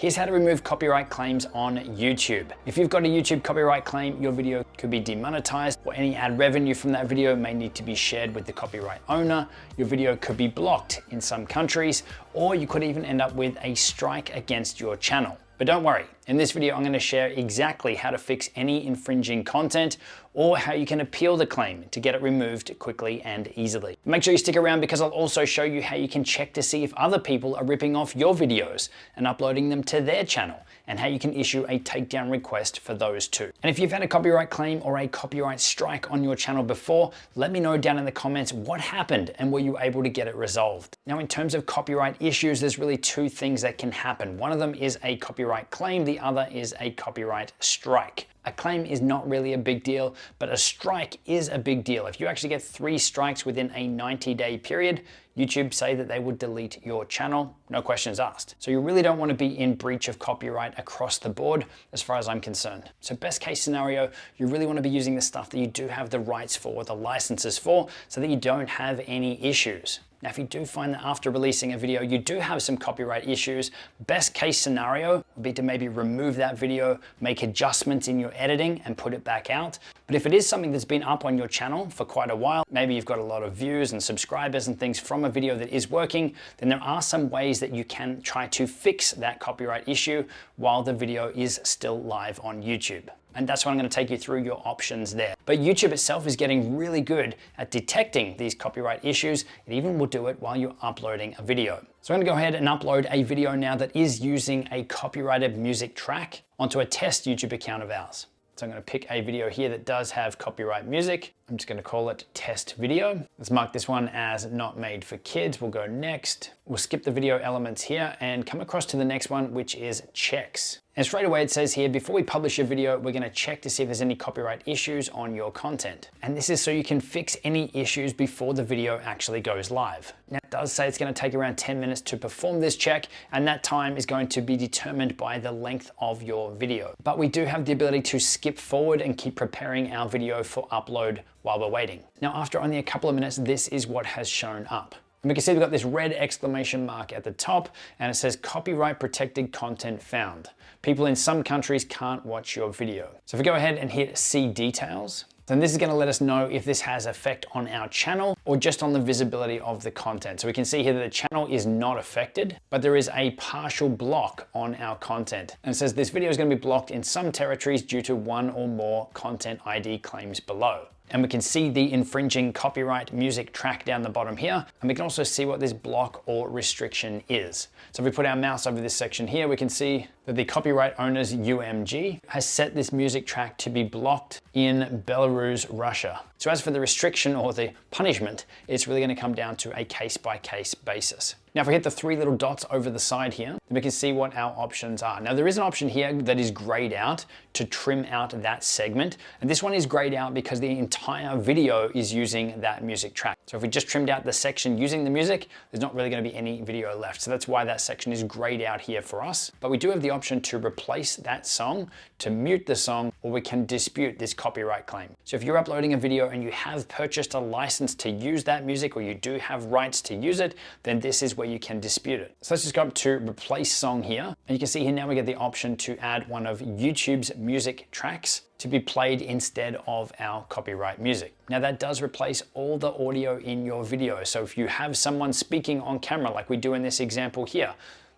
Here's how to remove copyright claims on YouTube. If you've got a YouTube copyright claim, your video could be demonetized, or any ad revenue from that video may need to be shared with the copyright owner. Your video could be blocked in some countries, or you could even end up with a strike against your channel. But don't worry, in this video I'm going to share exactly how to fix any infringing content or how you can appeal the claim to get it removed quickly and easily. Make sure you stick around because I'll also show you how you can check to see if other people are ripping off your videos and uploading them to their channel, and how you can issue a takedown request for those too. And if you've had a copyright claim or a copyright strike on your channel before, let me know down in the comments what happened and were you able to get it resolved. Now, in terms of copyright issues, there's really two things that can happen. One of them is a copyright claim, the other is a copyright strike. A claim is not really a big deal, but a strike is a big deal. If you actually get 3 strikes within a 90-day period, YouTube say that they would delete your channel, no questions asked. So you really don't want to be in breach of copyright across the board, as far as I'm concerned. So best case scenario, you really want to be using the stuff that you do have the rights for, the licenses for, so that you don't have any issues. Now, if you do find that after releasing a video, you do have some copyright issues, best case scenario would be to maybe remove that video, make adjustments in your editing and put it back out. But if it is something that's been up on your channel for quite a while, maybe you've got a lot of views and subscribers and things from a video that is working, then there are some ways that you can try to fix that copyright issue while the video is still live on YouTube. And that's what I'm going to take you through your options there. But YouTube itself is getting really good at detecting these copyright issues. It even will do it while you're uploading a video. So I'm going to go ahead and upload a video now that is using a copyrighted music track onto a test YouTube account of ours. So I'm going to pick a video here that does have copyright music. I'm just going to call it test video. Let's mark this one as not made for kids. We'll go next. We'll skip the video elements here and come across to the next one, which is checks. And straight away it says here, before we publish a video, we're going to check to see if there's any copyright issues on your content. And this is so you can fix any issues before the video actually goes live. Now it does say it's going to take around 10 minutes to perform this check, and that time is going to be determined by the length of your video. But we do have the ability to skip forward and keep preparing our video for upload while we're waiting. Now, after only a couple of minutes, this is what has shown up. And we can see we've got this red exclamation mark at the top, and it says copyright protected content found. People in some countries can't watch your video. So if we go ahead and hit see details, then this is going to let us know if this has effect on our channel or just on the visibility of the content. So we can see here that the channel is not affected, but there is a partial block on our content. And it says this video is going to be blocked in some territories due to 1 or more content ID claims below. And we can see the infringing copyright music track down the bottom here. And we can also see what this block or restriction is. So if we put our mouse over this section here, we can see that the copyright owner's UMG has set this music track to be blocked in Belarus, Russia. So as for the restriction or the punishment, it's really going to come down to a case-by-case basis. Now, if we hit the 3 little dots over the side here, then we can see what our options are. Now, there is an option here that is grayed out to trim out that segment. And this one is grayed out because the entire video is using that music track. So if we just trimmed out the section using the music, there's not really going to be any video left. So that's why that section is grayed out here for us. But we do have the option to replace that song, to mute the song, or we can dispute this copyright claim. So if you're uploading a video and you have purchased a license to use that music, or you do have rights to use it, then this is where you can dispute it. So let's just go up to replace song here. And you can see here now we get the option to add one of YouTube's music tracks to be played instead of our copyright music. Now that does replace all the audio in your video. So if you have someone speaking on camera like we do in this example here,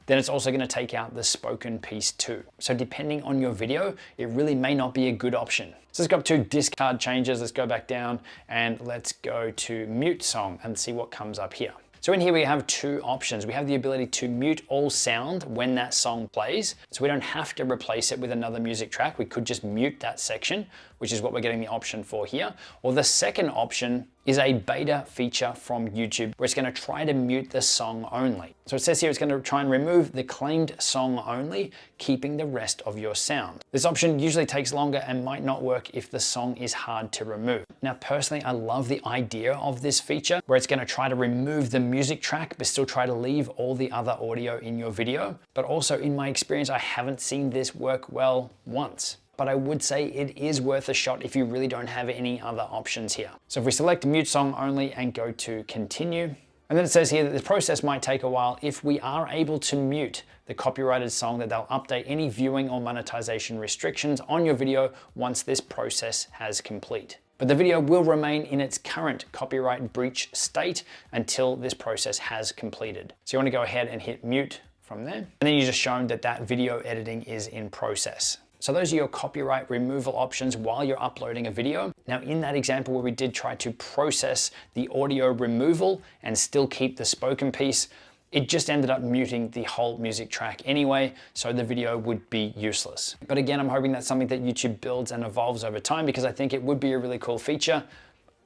then it's also going to take out the spoken piece too. So depending on your video, it really may not be a good option. So let's go up to discard changes. Let's go back down and let's go to mute song and see what comes up here. So in here we have 2 options. We have the ability to mute all sound when that song plays. So we don't have to replace it with another music track. We could just mute that section, which is what we're getting the option for here. Or the second option is a beta feature from YouTube where it's going to try to mute the song only. So it says here it's going to try and remove the claimed song only, keeping the rest of your sound. This option usually takes longer and might not work if the song is hard to remove. Now personally, I love the idea of this feature where it's going to try to remove the music track but still try to leave all the other audio in your video. But also in my experience, I haven't seen this work well once. But I would say it is worth a shot if you really don't have any other options here. So if we select mute song only and go to continue, And then it says here that this process might take a while. If we are able to mute the copyrighted song, that they'll update any viewing or monetization restrictions on your video once this process has complete. But the video will remain in its current copyright breach state until this process has completed. So you want to go ahead and hit mute from there. And then you're just shown that that video editing is in process. So those are your copyright removal options while you're uploading a video. Now in that example where we did try to process the audio removal and still keep the spoken piece, it just ended up muting the whole music track anyway, so the video would be useless. But again, I'm hoping that's something that YouTube builds and evolves over time, because I think it would be a really cool feature,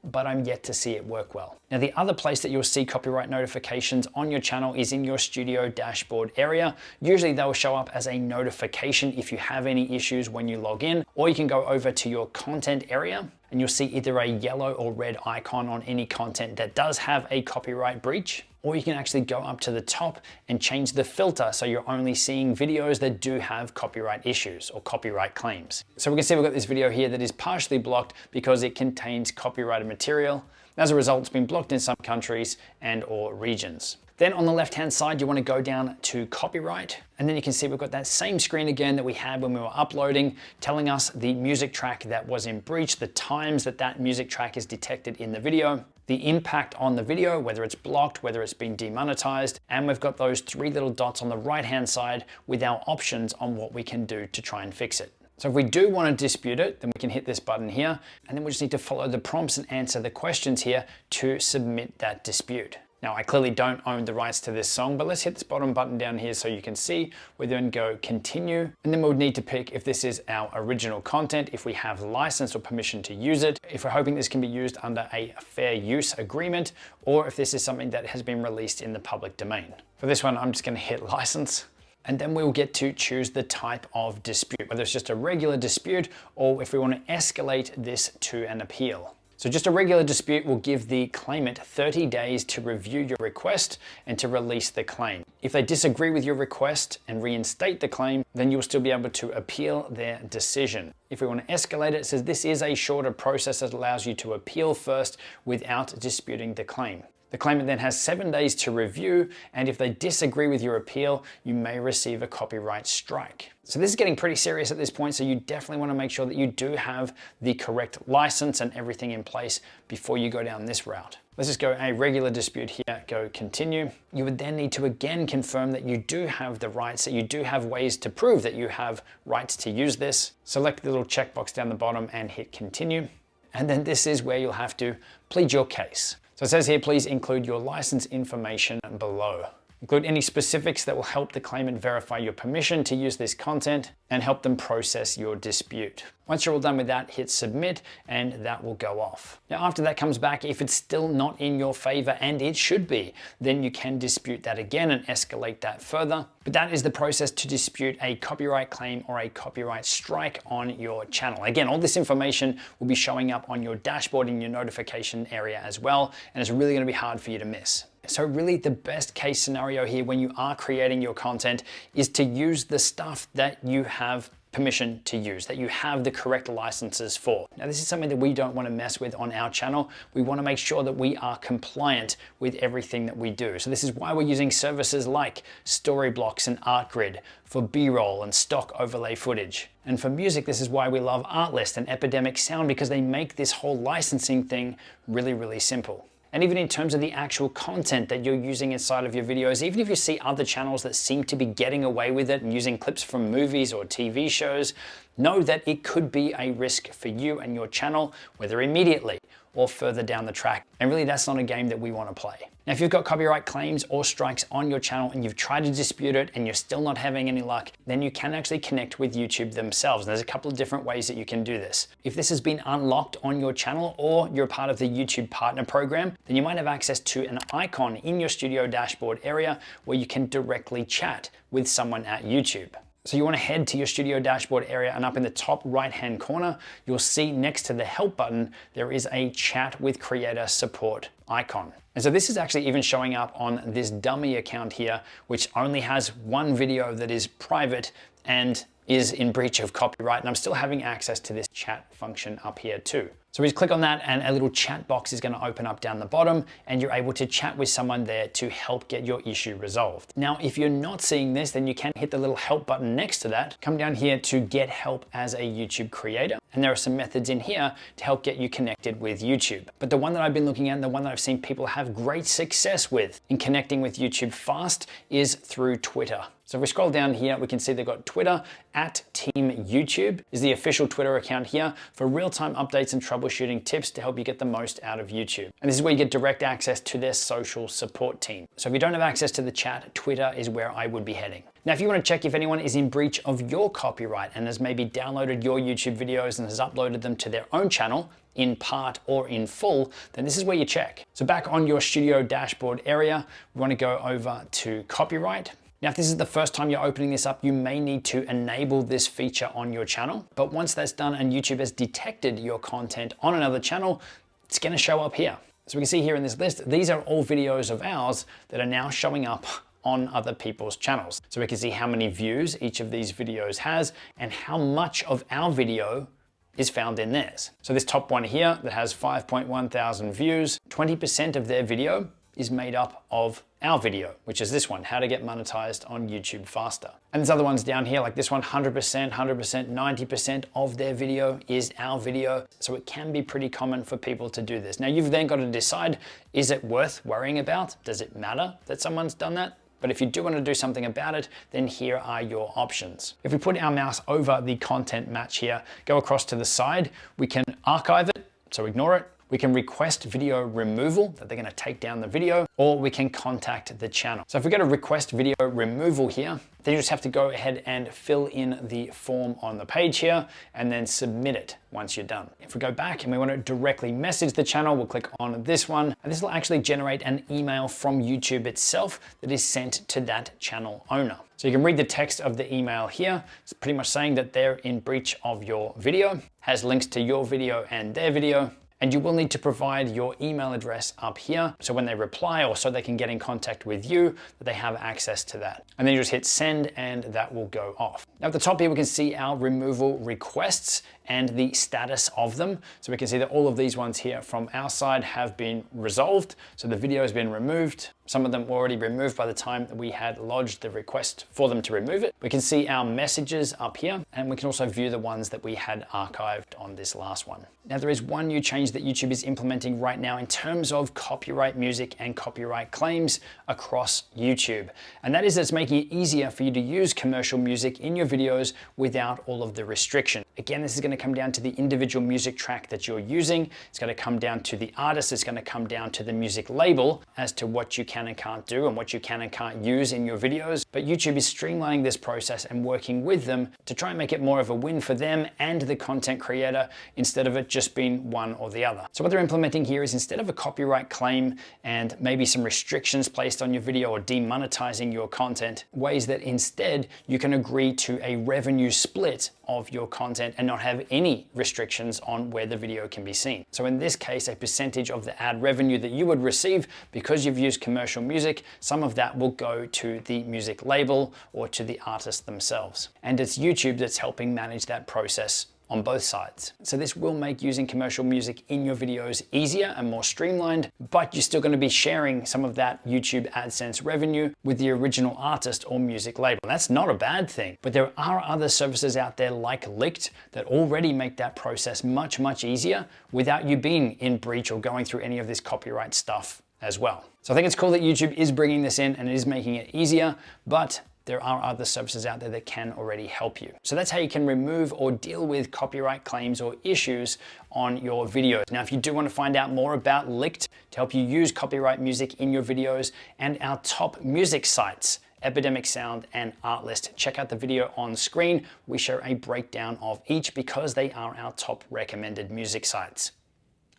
but I'm yet to see it work well. Now, the other place that you'll see copyright notifications on your channel is in your studio dashboard area. Usually they'll show up as a notification if you have any issues when you log in, or you can go over to your content area and you'll see either a yellow or red icon on any content that does have a copyright breach, or you can actually go up to the top and change the filter so you're only seeing videos that do have copyright issues or copyright claims. So we can see we've got this video here that is partially blocked because it contains copyrighted material. As a result, it's been blocked in some countries and or regions. Then on the left-hand side, you want to go down to copyright, and then you can see we've got that same screen again that we had when we were uploading, telling us the music track that was in breach, the times that that music track is detected in the video, the impact on the video, whether it's blocked, whether it's been demonetized, and we've got those three little dots on the right-hand side with our options on what we can do to try and fix it. So if we do want to dispute it, then we can hit this button here, and then we just need to follow the prompts and answer the questions here to submit that dispute. Now, I clearly don't own the rights to this song, but let's hit this bottom button down here so you can see. We then go continue, and then we'll need to pick if this is our original content, if we have license or permission to use it, if we're hoping this can be used under a fair use agreement, or if this is something that has been released in the public domain. For this one, I'm just going to hit license. And then we'll get to choose the type of dispute, whether it's just a regular dispute or if we want to escalate this to an appeal. So just a regular dispute will give the claimant 30 days to review your request and to release the claim. If they disagree with your request and reinstate the claim, then you'll still be able to appeal their decision. If we want to escalate it, it says this is a shorter process that allows you to appeal first without disputing the claim. The claimant then has 7 days to review, and if they disagree with your appeal, you may receive a copyright strike. So this is getting pretty serious at this point, so you definitely want to make sure that you do have the correct license and everything in place before you go down this route. Let's just go a regular dispute here, go continue. You would then need to again confirm that you do have the rights, that you do have ways to prove that you have rights to use this. Select the little checkbox down the bottom and hit continue. And then this is where you'll have to plead your case. So it says here, please include your license information below. Include any specifics that will help the claimant verify your permission to use this content and help them process your dispute. Once you're all done with that, hit submit and that will go off. Now after that comes back, if it's still not in your favor, and it should be, then you can dispute that again and escalate that further. But that is the process to dispute a copyright claim or a copyright strike on your channel. Again, all this information will be showing up on your dashboard in your notification area as well, and it's really going to be hard for you to miss. So really the best case scenario here when you are creating your content is to use the stuff that you have permission to use, that you have the correct licenses for. Now this is something that we don't want to mess with on our channel. We want to make sure that we are compliant with everything that we do. So this is why we're using services like Storyblocks and ArtGrid for B-roll and stock overlay footage. And for music, this is why we love Artlist and Epidemic Sound, because they make this whole licensing thing really, really simple. And even in terms of the actual content that you're using inside of your videos, even if you see other channels that seem to be getting away with it and using clips from movies or TV shows, know that it could be a risk for you and your channel, whether immediately or further down the track. And really that's not a game that we want to play. Now, if you've got copyright claims or strikes on your channel and you've tried to dispute it and you're still not having any luck, then you can actually connect with YouTube themselves. And there's a couple of different ways that you can do this. If this has been unlocked on your channel or you're part of the YouTube Partner Program, then you might have access to an icon in your studio dashboard area where you can directly chat with someone at YouTube. So you want to head to your studio dashboard area, and up in the top right-hand corner, you'll see next to the help button, there is a chat with creator support icon. And so this is actually even showing up on this dummy account here, which only has one video that is private and is in breach of copyright. And I'm still having access to this chat function up here too. So we just click on that and a little chat box is going to open up down the bottom and you're able to chat with someone there to help get your issue resolved. Now, if you're not seeing this, then you can hit the little help button next to that. Come down here to get help as a YouTube creator. And there are some methods in here to help get you connected with YouTube. But the one that I've been looking at and the one that I've seen people have great success with in connecting with YouTube fast is through Twitter. So if we scroll down here, we can see they've got Twitter @TeamYouTube is the official Twitter account here for real-time updates and troubleshooting tips to help you get the most out of YouTube. And this is where you get direct access to their social support team. So if you don't have access to the chat, Twitter is where I would be heading. Now, if you want to check if anyone is in breach of your copyright and has maybe downloaded your YouTube videos and has uploaded them to their own channel, in part or in full, then this is where you check. So back on your studio dashboard area, we want to go over to copyright. Now, if this is the first time you're opening this up, you may need to enable this feature on your channel. But once that's done and YouTube has detected your content on another channel, it's going to show up here. So we can see here in this list, these are all videos of ours that are now showing up on other people's channels. So we can see how many views each of these videos has and how much of our video is found in theirs. So this top one here that has 5.1 thousand views, 20% of their video is made up of our video, which is this one, how to get monetized on YouTube faster. And there's other ones down here, like this one, 100%, 90% of their video is our video. So it can be pretty common for people to do this. Now you've then got to decide, is it worth worrying about? Does it matter that someone's done that? But if you do want to do something about it, then here are your options. If we put our mouse over the content match here, go across to the side, we can archive it, so ignore it. We can request video removal, that they're going to take down the video, or we can contact the channel. So if we go to request video removal here, then you just have to go ahead and fill in the form on the page here and then submit it once you're done. If we go back and we want to directly message the channel, we'll click on this one, and this will actually generate an email from YouTube itself that is sent to that channel owner. So you can read the text of the email here. It's pretty much saying that they're in breach of your video, has links to your video and their video, and you will need to provide your email address up here. So when they reply or so they can get in contact with you, that they have access to that. And then you just hit send and that will go off. Now at the top here, we can see our removal requests and the status of them. So we can see that all of these ones here from our side have been resolved. So the video has been removed. Some of them were already removed by the time that we had lodged the request for them to remove it. We can see our messages up here, and we can also view the ones that we had archived on this last one. Now there is one new change that YouTube is implementing right now in terms of copyright music and copyright claims across YouTube. And that is it's making it easier for you to use commercial music in your videos without all of the restriction. Again, this is going to come down to the individual music track that you're using. It's going to come down to the artist. It's going to come down to the music label as to what you can and can't do and what you can and can't use in your videos. But YouTube is streamlining this process and working with them to try and make it more of a win for them and the content creator instead of it just being one or the other. So what they're implementing here is instead of a copyright claim and maybe some restrictions placed on your video or demonetizing your content, ways that instead you can agree to a revenue split of your content and not have any restrictions on where the video can be seen. So in this case, a percentage of the ad revenue that you would receive because you've used commercial music, some of that will go to the music label or to the artist themselves. And it's YouTube that's helping manage that process on both sides. So this will make using commercial music in your videos easier and more streamlined, but you're still going to be sharing some of that YouTube AdSense revenue with the original artist or music label. That's not a bad thing, but there are other services out there like Licked that already make that process much, much easier without you being in breach or going through any of this copyright stuff as well. So I think it's cool that YouTube is bringing this in and it is making it easier, but there are other services out there that can already help you. So that's how you can remove or deal with copyright claims or issues on your videos. Now, if you do want to find out more about Licked to help you use copyright music in your videos and our top music sites, Epidemic Sound and Artlist, check out the video on screen. We show a breakdown of each because they are our top recommended music sites.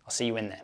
I'll see you in there.